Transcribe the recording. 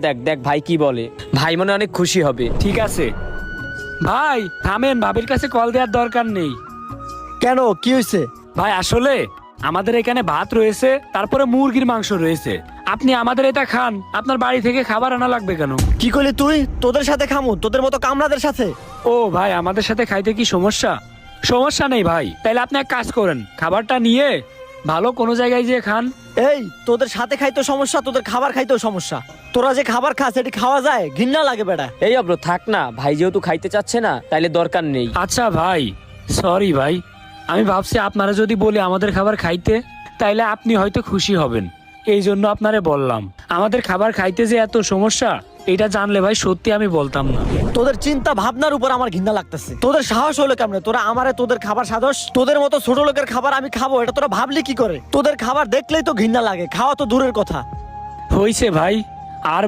দেখ দেখ ভাই কি বলে, ভাই মনে হয় অনেক খুশি হবে। ঠিক আছে ভাই, থামেন, ভাবির কাছে কল দেওয়ার দরকার নেই। কেন, কি হয়েছে? ভাই আসলে আমাদের এখানে ভাত রয়েছে, তারপরে মুরগির মাংস রয়েছে। আপনি আমাদের এটা খান, আপনার বাড়ি থেকে খাবার আনা লাগবে কেন? কি করলি তুই? তোদের সাথে খামু, তোদের মতো কামলাদের সাথে? ও ভাই, আমাদের সাথে খাইতে কি সমস্যা? সমস্যা নেই ভাই, তাইলে আপনি এক কাজ করেন, খাবারটা নিয়ে ভালো কোনো জায়গায় যেয়ে খান। এই, তোদের সাথে খাইতেও সমস্যা, তোদের খাবার খাইতেও সমস্যা। তোরা যে খাবার খাস এটি খাওয়া যায়? ঘৃণা লাগে বেটা। এই অব্র থাক না, ভাই যেহেতু খাইতে চাচ্ছে না তাইলে দরকার নেই। আচ্ছা ভাই, সরি ভাই, আমি ভাবছি আপনারা যদি বলি আমাদের খাবার খাইতে, তাইলে আপনি হয়তো খুশি হবেন, এই জন্য আপনারে বললাম। আমাদের খাবার খাইতে যে এত সমস্যা, এটা জানলে ভাই সত্যি আমি বলতাম না। তোদের চিন্তা ভাবনার উপর আমার ঘৃণা লাগতেছে। তোদের সাহস হলো কেমনে? তোরা আমারে তোদের খাবার সাদস? তোদের মতো ছোট লোকের খাবার আমি খাবো, এটা তোরা ভাবলি কি করে? তোদের খাবার দেখলেই তো ঘৃণা লাগে, খাওয়া তো দূরের কথা। হইছে ভাই, আর